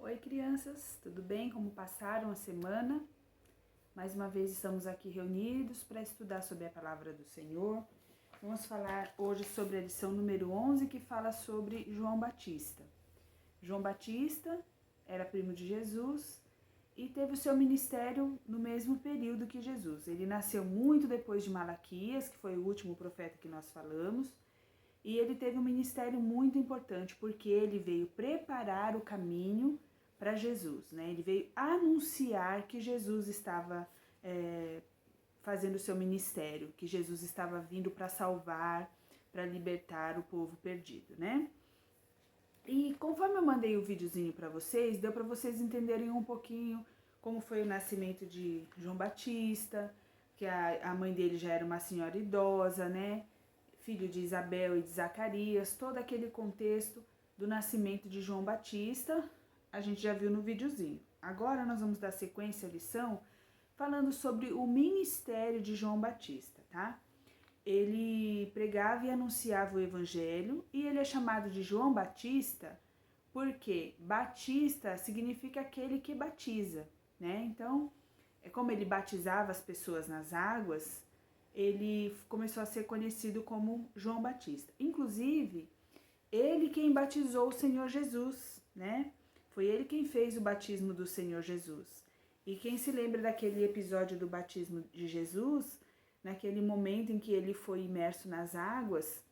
Oi, crianças, tudo bem? Como passaram a semana? Mais uma vez estamos aqui reunidos para estudar sobre a palavra do Senhor. Vamos falar hoje sobre a lição número 11, que fala sobre João Batista. João Batista era primo de Jesus e teve o seu ministério no mesmo período que Jesus. Ele nasceu muito depois de Malaquias, que foi o último profeta que nós falamos, e ele teve um ministério muito importante, porque ele veio preparar o caminho para Jesus, né? Ele veio anunciar que Jesus estava fazendo o seu ministério, que Jesus estava vindo para salvar, para libertar o povo perdido, né? E conforme eu mandei o videozinho para vocês, deu para vocês entenderem um pouquinho como foi o nascimento de João Batista, que a mãe dele já era uma senhora idosa, né? Filho de Isabel e de Zacarias, todo aquele contexto do nascimento de João Batista, a gente já viu no videozinho. Agora nós vamos dar sequência à lição falando sobre o ministério de João Batista, tá? Ele pregava e anunciava o evangelho e ele é chamado de João Batista porque Batista significa aquele que batiza, né? Então, é como ele batizava as pessoas nas águas, ele começou a ser conhecido como João Batista. Inclusive, ele quem batizou o Senhor Jesus, né? Foi ele quem fez o batismo do Senhor Jesus. E quem se lembra daquele episódio do batismo de Jesus, naquele momento em que ele foi imerso nas águas,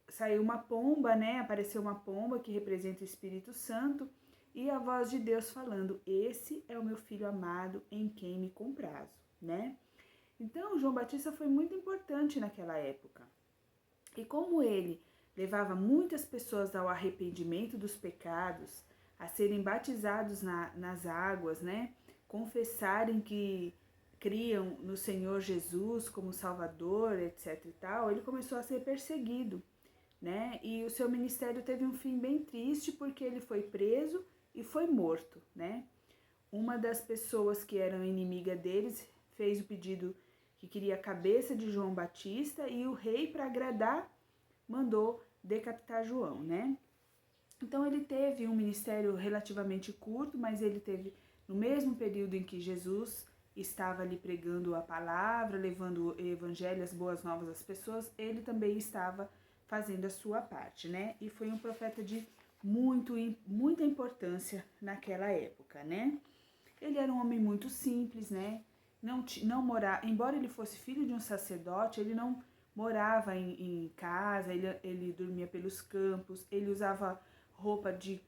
saiu uma pomba, né? Apareceu uma pomba que representa o Espírito Santo e a voz de Deus falando: "Esse é o meu filho amado em quem me comprazo", né? Então, João Batista foi muito importante naquela época. E como ele levava muitas pessoas ao arrependimento dos pecados, a serem batizados nas águas, né? Confessarem que criam no Senhor Jesus como Salvador, etc e tal, ele começou a ser perseguido, né? E o seu ministério teve um fim bem triste porque ele foi preso e foi morto, né? Uma das pessoas que eram inimiga deles fez o pedido que queria a cabeça de João Batista e o rei, para agradar, mandou decapitar João, né? Então ele teve um ministério relativamente curto, mas ele teve no mesmo período em que Jesus estava ali pregando a palavra, levando o evangelho, as boas novas às pessoas, ele também estava fazendo a sua parte, né? E foi um profeta de muita importância naquela época, né? Ele era um homem muito simples, né? Não morava, embora ele fosse filho de um sacerdote, ele não morava em casa, ele dormia pelos campos, ele usava roupa de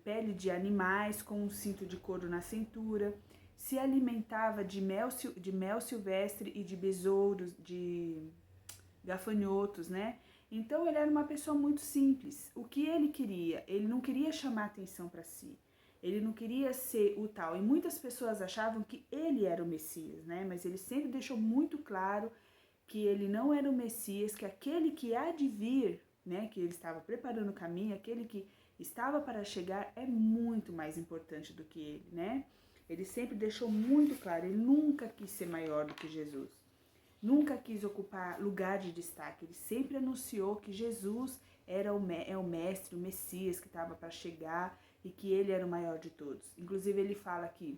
pele de animais com um cinto de couro na cintura, se alimentava de mel silvestre e de besouros, de gafanhotos, né? Então ele era uma pessoa muito simples. O que ele queria? Ele não queria chamar atenção para si. Ele não queria ser o tal. E muitas pessoas achavam que ele era o Messias, né? Mas ele sempre deixou muito claro que ele não era o Messias, que aquele que há de vir, né? Que ele estava preparando o caminho, aquele que estava para chegar é muito mais importante do que ele, né? Ele sempre deixou muito claro, ele nunca quis ser maior do que Jesus. Nunca quis ocupar lugar de destaque. Ele sempre anunciou que Jesus era o mestre, o Messias que estava para chegar e que ele era o maior de todos. Inclusive ele fala que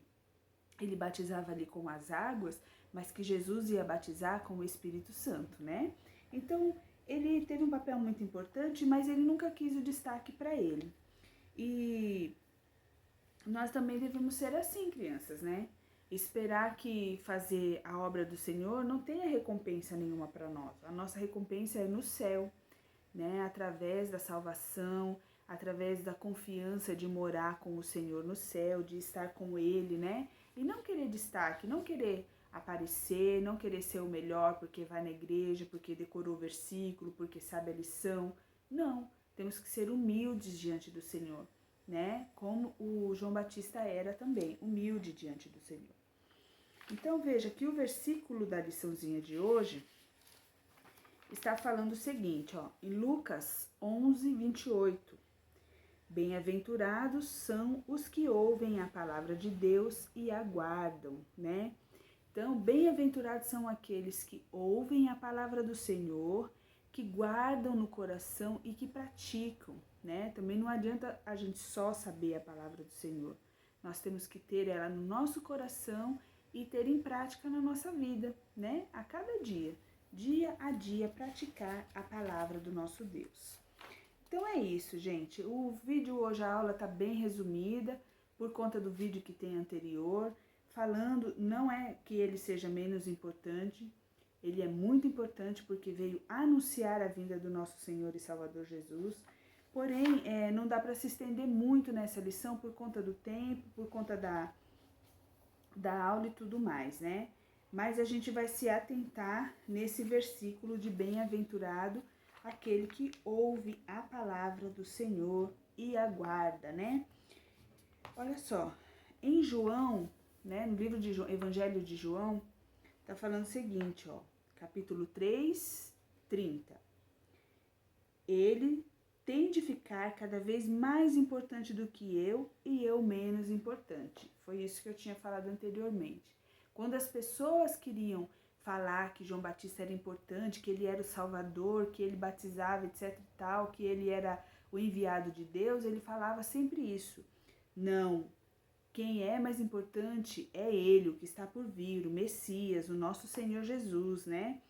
ele batizava ali com as águas, mas que Jesus ia batizar com o Espírito Santo, né? Então ele teve um papel muito importante, mas ele nunca quis o destaque para ele. E nós também devemos ser assim, crianças, né? Esperar que fazer a obra do Senhor não tenha recompensa nenhuma para nós. A nossa recompensa é no céu, né? Através da salvação, através da confiança de morar com o Senhor no céu, de estar com Ele, né? E não querer destaque, não querer aparecer, não querer ser o melhor porque vai na igreja, porque decorou o versículo, porque sabe a lição. Não, temos que ser humildes diante do Senhor, né? Como o João Batista era também, humilde diante do Senhor. Então veja que o versículo da liçãozinha de hoje está falando o seguinte, ó, em Lucas 11, 28. Bem-aventurados são os que ouvem a palavra de Deus e aguardam, né? Então, bem-aventurados são aqueles que ouvem a palavra do Senhor, que guardam no coração e que praticam, né? Também não adianta a gente só saber a palavra do Senhor. Nós temos que ter ela no nosso coração e ter em prática na nossa vida, né? A cada dia a dia, praticar a palavra do nosso Deus. Então é isso, gente. O vídeo hoje, a aula está bem resumida, por conta do vídeo que tem anterior, falando, não é que ele seja menos importante, ele é muito importante porque veio anunciar a vinda do nosso Senhor e Salvador Jesus, porém, não dá para se estender muito nessa lição por conta do tempo, por conta da aula e tudo mais, né? Mas a gente vai se atentar nesse versículo de bem-aventurado aquele que ouve a palavra do Senhor e aguarda, né? Olha só, em João, né, no livro de Evangelho de João, tá falando o seguinte, ó, capítulo 3, 30. Ele tem de ficar cada vez mais importante do que eu e eu menos importante. Foi isso que eu tinha falado anteriormente. Quando as pessoas queriam falar que João Batista era importante, que ele era o Salvador, que ele batizava, etc e tal, que ele era o enviado de Deus, ele falava sempre isso. Não, quem é mais importante é ele, o que está por vir, o Messias, o nosso Senhor Jesus, né?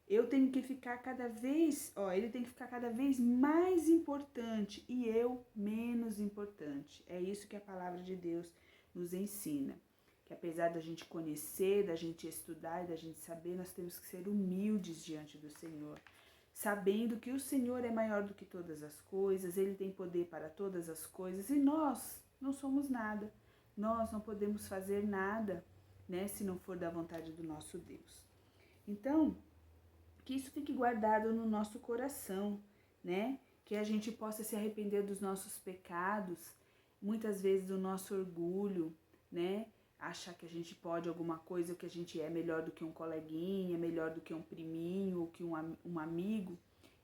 Eu tenho que ficar cada vez, ele tem que ficar cada vez mais importante e eu menos importante. É isso que a palavra de Deus nos ensina. Que apesar da gente conhecer, da gente estudar e da gente saber, nós temos que ser humildes diante do Senhor. Sabendo que o Senhor é maior do que todas as coisas, Ele tem poder para todas as coisas e nós não somos nada. Nós não podemos fazer nada, né, se não for da vontade do nosso Deus. Então, que isso fique guardado no nosso coração, né? Que a gente possa se arrepender dos nossos pecados, muitas vezes do nosso orgulho, né? Achar que a gente pode alguma coisa, que a gente é melhor do que um coleguinha, melhor do que um priminho, ou que um amigo,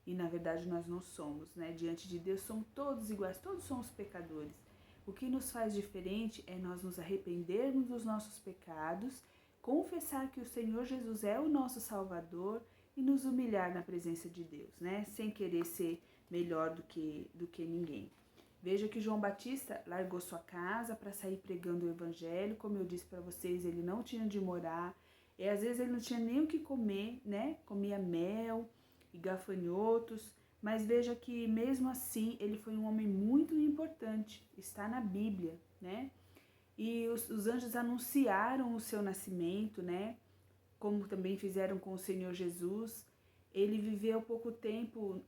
e na verdade nós não somos, né? Diante de Deus somos todos iguais, todos somos pecadores. O que nos faz diferente é nós nos arrependermos dos nossos pecados, confessar que o Senhor Jesus é o nosso Salvador e nos humilhar na presença de Deus, né? Sem querer ser melhor do que ninguém. Veja que João Batista largou sua casa para sair pregando o evangelho. Como eu disse para vocês, ele não tinha onde morar. E às vezes ele não tinha nem o que comer, né? Comia mel e gafanhotos. Mas veja que mesmo assim ele foi um homem muito importante. Está na Bíblia, né? E os anjos anunciaram o seu nascimento, né? Como também fizeram com o Senhor Jesus. Ele viveu pouco tempo,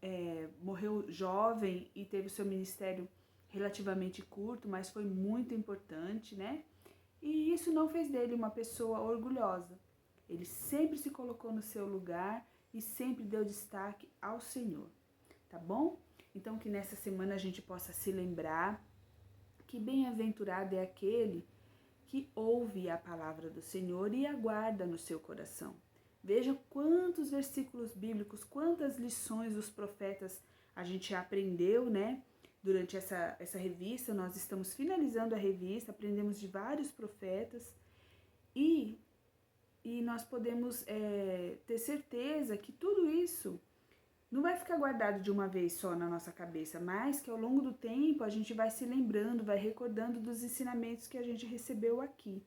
morreu jovem e teve o seu ministério relativamente curto, mas foi muito importante, né? E isso não fez dele uma pessoa orgulhosa. Ele sempre se colocou no seu lugar e sempre deu destaque ao Senhor, tá bom? Então que nessa semana a gente possa se lembrar que bem-aventurado é aquele que ouve a palavra do Senhor e aguarda no seu coração. Veja quantos versículos bíblicos, quantas lições dos profetas a gente aprendeu, né? Durante essa revista, nós estamos finalizando a revista, aprendemos de vários profetas e nós podemos ter certeza que tudo isso não vai ficar guardado de uma vez só na nossa cabeça, mas que ao longo do tempo a gente vai se lembrando, vai recordando dos ensinamentos que a gente recebeu aqui,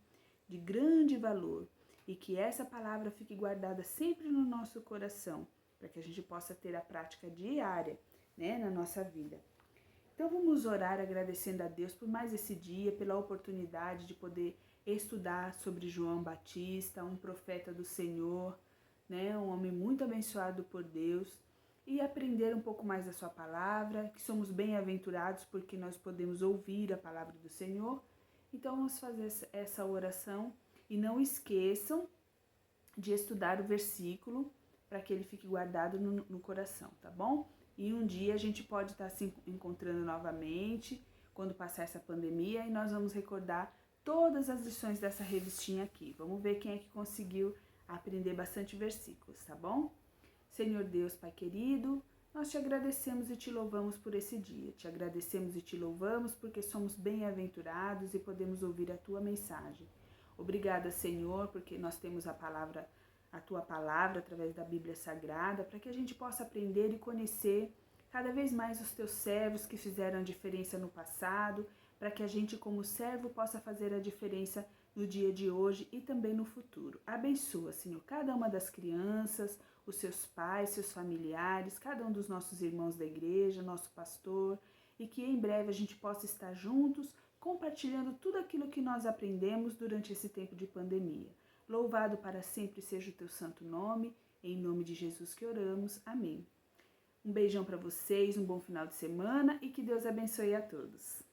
de grande valor, e que essa palavra fique guardada sempre no nosso coração, para que a gente possa ter a prática diária, né, na nossa vida. Então vamos orar agradecendo a Deus por mais esse dia, pela oportunidade de poder estudar sobre João Batista, um profeta do Senhor, né, um homem muito abençoado por Deus, e aprender um pouco mais da sua palavra, que somos bem-aventurados porque nós podemos ouvir a palavra do Senhor. Então vamos fazer essa oração e não esqueçam de estudar o versículo para que ele fique guardado no coração, tá bom? E um dia a gente pode estar se encontrando novamente, quando passar essa pandemia, e nós vamos recordar todas as lições dessa revistinha aqui. Vamos ver quem é que conseguiu aprender bastante versículos, tá bom? Senhor Deus, Pai querido, nós te agradecemos e te louvamos por esse dia. Te agradecemos e te louvamos porque somos bem-aventurados e podemos ouvir a tua mensagem. Obrigada, Senhor, porque nós temos a tua palavra através da Bíblia Sagrada, para que a gente possa aprender e conhecer cada vez mais os teus servos que fizeram a diferença no passado, para que a gente como servo possa fazer a diferença no dia de hoje e também no futuro. Abençoa, Senhor, cada uma das crianças, os seus pais, seus familiares, cada um dos nossos irmãos da igreja, nosso pastor, e que em breve a gente possa estar juntos, compartilhando tudo aquilo que nós aprendemos durante esse tempo de pandemia. Louvado para sempre seja o teu santo nome, em nome de Jesus que oramos. Amém. Um beijão para vocês, um bom final de semana e que Deus abençoe a todos.